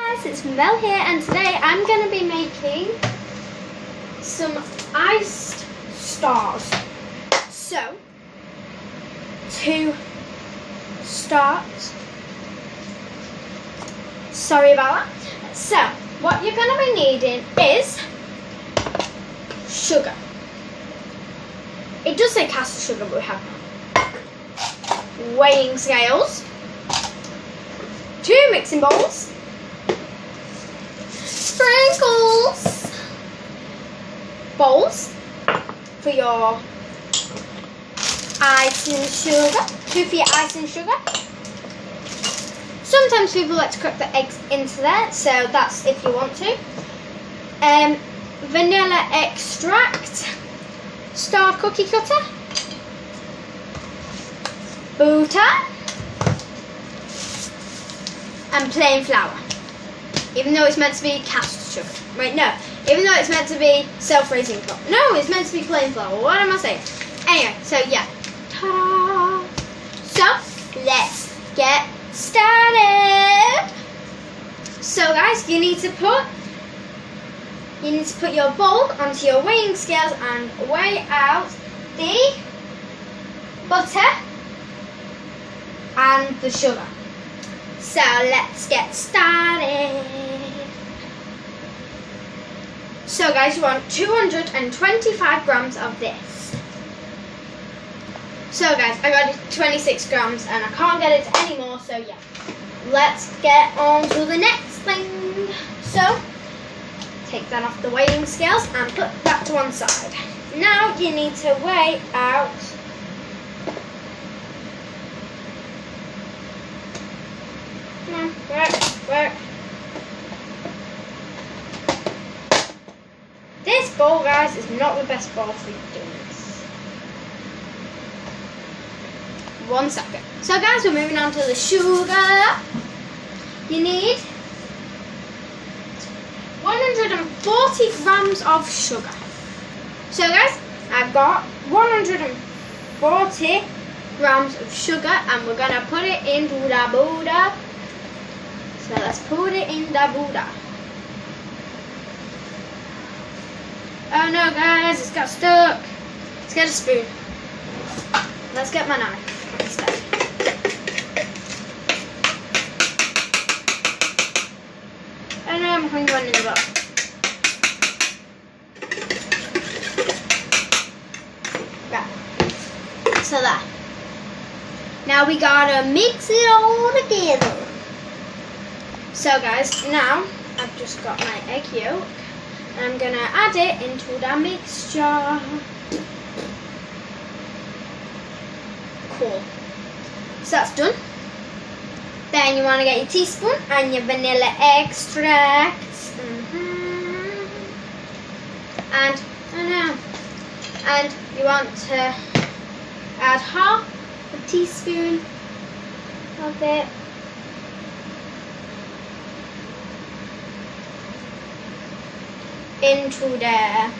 guys, it's Mel here, and today I'm going to be making some iced stars. So, to start, sorry about that. So, what you're going to be needing is sugar. It does say caster sugar, but we have weighing scales, 2 mixing bowls, sprinkles, bowls for your icing sugar, 2 for your icing sugar. Sometimes people like to crack the eggs into there, so that's if you want to. Vanilla extract, star cookie cutter, butter, and plain flour. Even though it's meant to be caster sugar. Wait, no. Even though it's meant to be self-raising cup. No, it's meant to be plain flour. What am I saying? Anyway, so yeah. Ta-da! So, let's get started. So guys, you need to put your bowl onto your weighing scales and weigh out the butter and the sugar. So let's get started. So guys, you want 225 grams of this. So guys, I got 26 grams and I can't get it anymore, so yeah. Let's get on to the next thing. So, take that off the weighing scales and put that to one side. Now you need to weigh out work. This bowl, guys, is not the best bowl for doing this. 1 second. So guys, we're moving on to the sugar. You need 140 grams of sugar. So guys, I've got 140 grams of sugar and we're going to put it into the Buddha. So let's put it in the Buddha. Oh no guys, it's got stuck. Let's get a spoon. Let's get my knife instead. Oh no, I'm putting one in the box. Right. So that. Now we gotta mix it all together. So guys, now I've just got my egg yolk and I'm gonna add it into the mixture. Cool. So that's done. Then you wanna get your teaspoon and your vanilla extract. And you want to add half a teaspoon of it. Into there.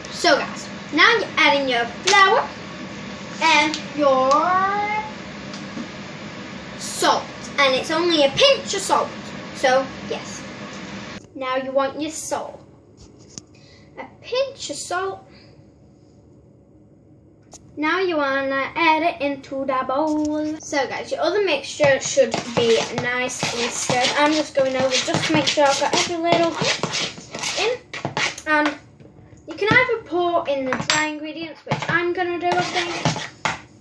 So guys, now you're adding your flour and your salt, and it's only a pinch of salt. So yes, now you want your salt, a pinch of salt. Now you want to add it into the bowl. So guys, your other mixture should be nicely stirred. I'm just going over just to make sure I've got every little in. And you can either pour in the dry ingredients, which I'm going to do, I think,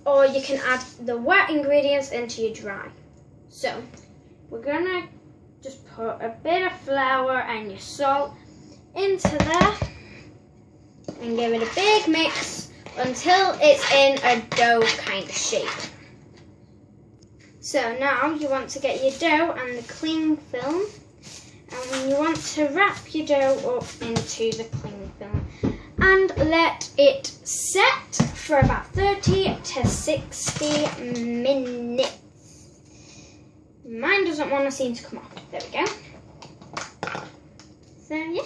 or you can add the wet ingredients into your dry. So we're going to just put a bit of flour and your salt into there and give it a big mix until it's in a dough kind of shape. So now you want to get your dough and the cling film, and you want to wrap your dough up into the cling film and let it set for about 30 to 60 minutes. Mine doesn't want to seem to come off. There we go. So yeah.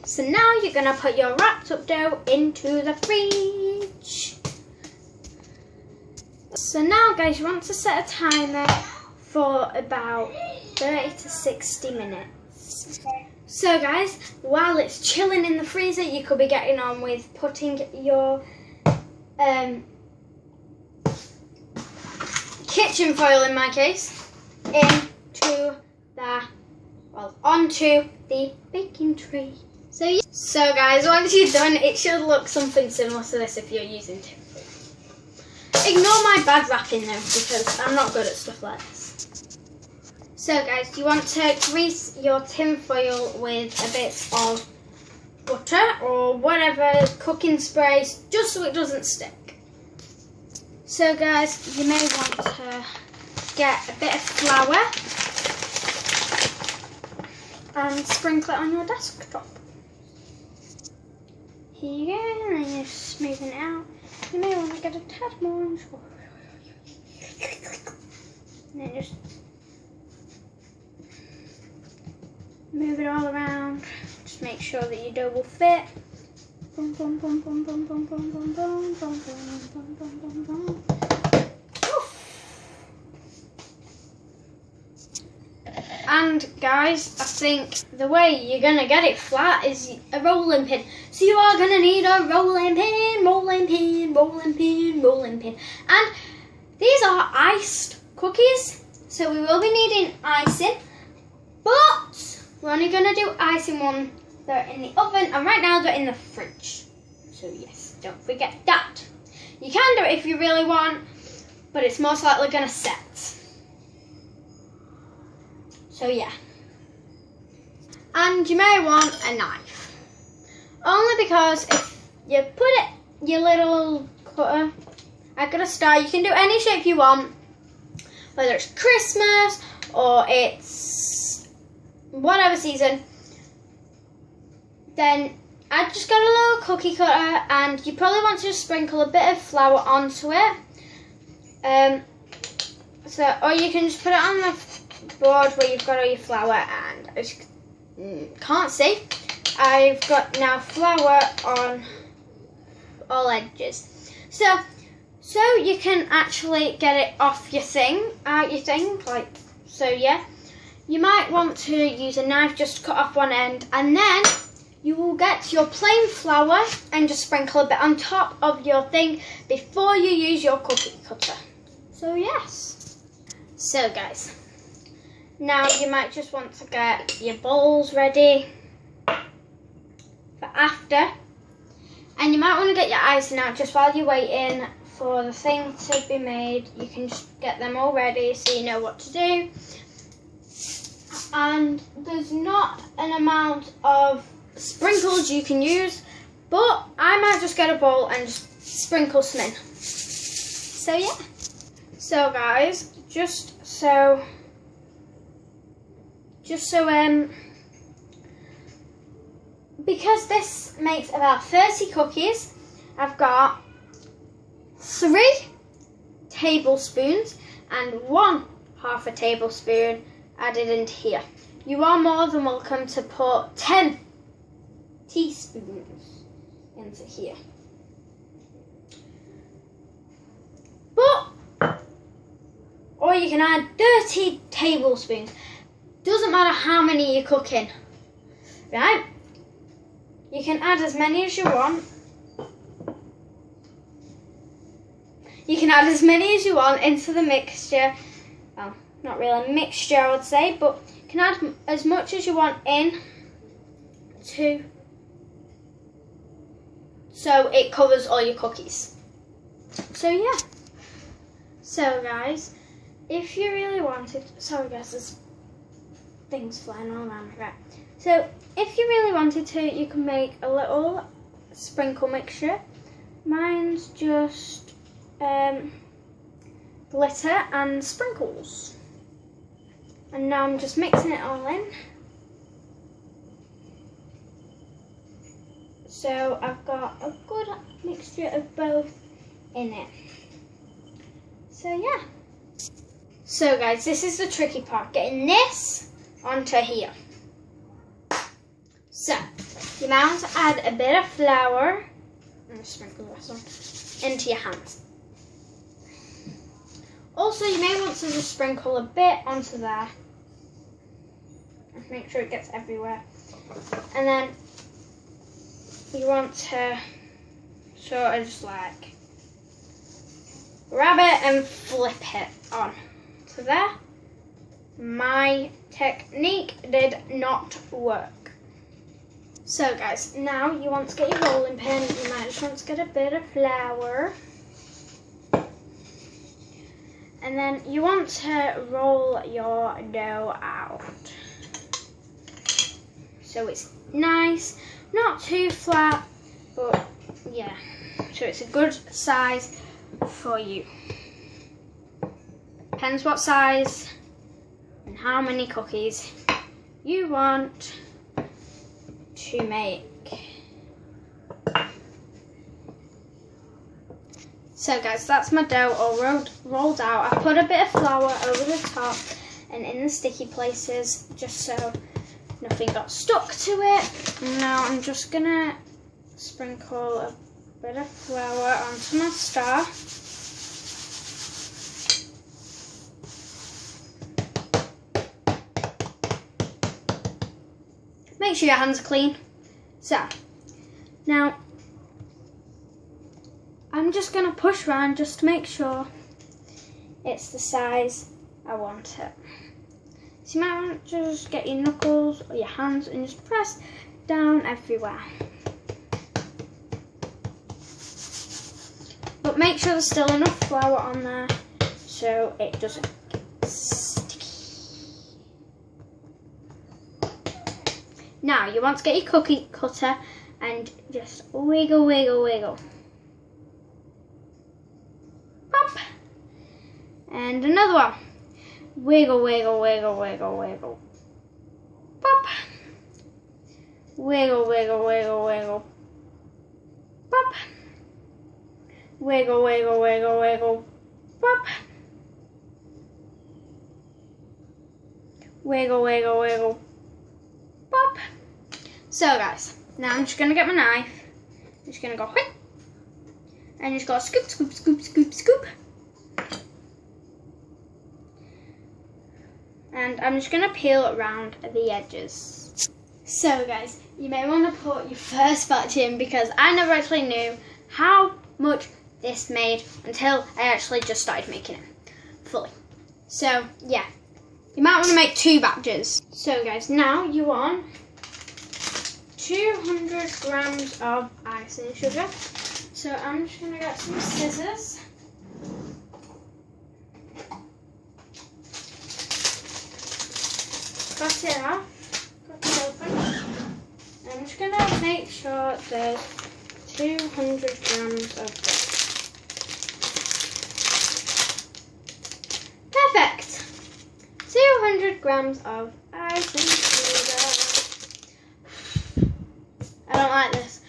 So now you're going to put your wrapped up dough into the fridge. So now guys, you want to set a timer for about 30 to 60 minutes. So guys, while it's chilling in the freezer, you could be getting on with putting your kitchen foil, in my case, onto the baking tray. So guys, once you're done, it should look something similar to this if you're using tin foil. Ignore my bad wrapping though, because I'm not good at stuff like this. So guys, you want to grease your tin foil with a bit of butter or whatever, cooking spray, just so it doesn't stick. So guys, you may want to get a bit of flour and sprinkle it on your desktop. Here you go, and then you're smoothing it out. You may want to get a tad more, and then just move it all around. Just make sure that your dough will fit. Boom, boom, boom, boom, boom, boom, boom, boom, boom, boom, boom, boom, boom, boom, boom. And guys, I think the way you're going to get it flat is a rolling pin. So you are going to need a rolling pin, rolling pin, rolling pin, rolling pin. And these are iced cookies, so we will be needing icing. But we're only going to do icing one that are in the oven, and right now they're in the fridge. So yes, don't forget that. You can do it if you really want, but it's most likely going to set. So yeah, and you may want a knife, only because if you put it, your little cutter, I got a star, you can do any shape you want, whether it's Christmas or it's whatever season. Then I just got a little cookie cutter, and you probably want to just sprinkle a bit of flour onto it. Or you can just put it on the board where you've got all your flour, and I just can't see. I've got now flour on all edges, so you can actually get it off your thing, like so. Yeah, you might want to use a knife just to cut off one end, and then you will get your plain flour and just sprinkle a bit on top of your thing before you use your cookie cutter. So yes. So guys, now you might just want to get your bowls ready for after. And you might want to get your icing out just while you're waiting for the thing to be made. You can just get them all ready so you know what to do. And there's not an amount of sprinkles you can use, but I might just get a bowl and just sprinkle some in. So yeah. So guys, because this makes about 30 cookies, I've got 3 tablespoons and 1/2 a tablespoon added into here. You are more than welcome to put 10 teaspoons into here. Or you can add 30 tablespoons. Doesn't matter how many you're cooking, right? You can add as many as you want. You can add as many as you want into the mixture. Well, not really a mixture, I would say, but you can add as much as you want in so it covers all your cookies. So yeah. So guys, if you really wanted, sorry guys, there's things flying all around me, right? So if you really wanted to, you can make a little sprinkle mixture. Mine's just glitter and sprinkles. And now I'm just mixing it all in. So I've got a good mixture of both in it. So yeah. So guys, this is the tricky part, getting this onto here. So you might want to add a bit of flour and sprinkle the rest on into your hands. Also, you may want to just sprinkle a bit onto there. Make sure it gets everywhere. And then you want to sort of just like grab it and flip it on. So there. My technique did not work. So guys, now you want to get your rolling pin. You might just want to get a bit of flour. And then you want to roll your dough out. So it's nice, not too flat, but yeah. So it's a good size for you. Depends what size and how many cookies you want to make. So guys, that's my dough all rolled out. I put a bit of flour over the top and in the sticky places just so nothing got stuck to it. Now I'm just gonna sprinkle a bit of flour onto my star. Make sure your hands are clean. So, now I'm just going to push around just to make sure it's the size I want it. So you might want to just get your knuckles or your hands and just press down everywhere. But make sure there's still enough flour on there so it doesn't get sticky. Now you want to get your cookie cutter and just wiggle, wiggle, wiggle. Pop. And another one. Wiggle, wiggle, wiggle, wiggle, wiggle. Pop. Wiggle, wiggle, wiggle, wiggle. Pop. Wiggle, wiggle, wiggle, wiggle. Pop. Wiggle, wiggle, wiggle. Pop. So guys, now I'm just going to get my knife. I'm just going to go quick. And just go scoop, scoop, scoop, scoop, scoop. And I'm just going to peel around the edges. So guys, you may want to put your first batch in because I never actually knew how much this made until I actually just started making it fully. So yeah, you might want to make 2 batches. So guys, now you want 200 grams of icing sugar. So I'm just going to get some scissors. Cut it off, cut it open. I'm just going to make sure there's 200 grams of this. Perfect! 200 grams of icing sugar. I don't like this.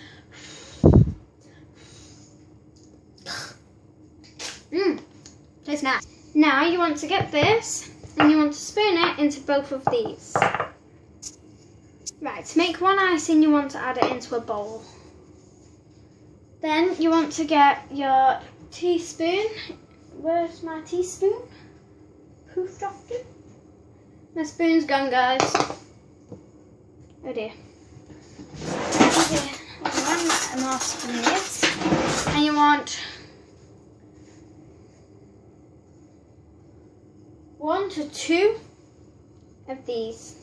Tastes nice. Now you want to get this and you want to spoon it into both of these. Right, to make one icing you want to add it into a bowl. Then you want to get your teaspoon. Where's my teaspoon? Poofed off to? My spoon's gone, guys. Oh dear. Okay, one more spoon. And you want 1 to 2 of these.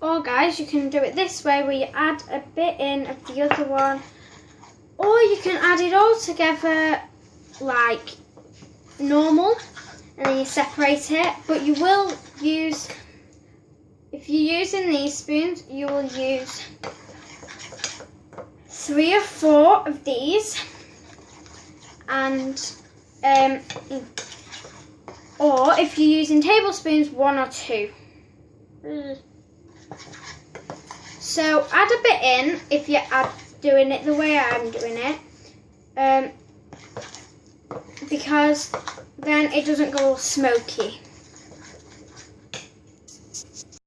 Or guys, you can do it this way where you add a bit in of the other one, or you can add it all together like normal and then you separate it. But you will use, if you're using these spoons, you will use 3 or 4 of these, and or if you're using tablespoons, 1 or 2. So add a bit in if you're doing it the way I'm doing it, because then it doesn't go all smoky.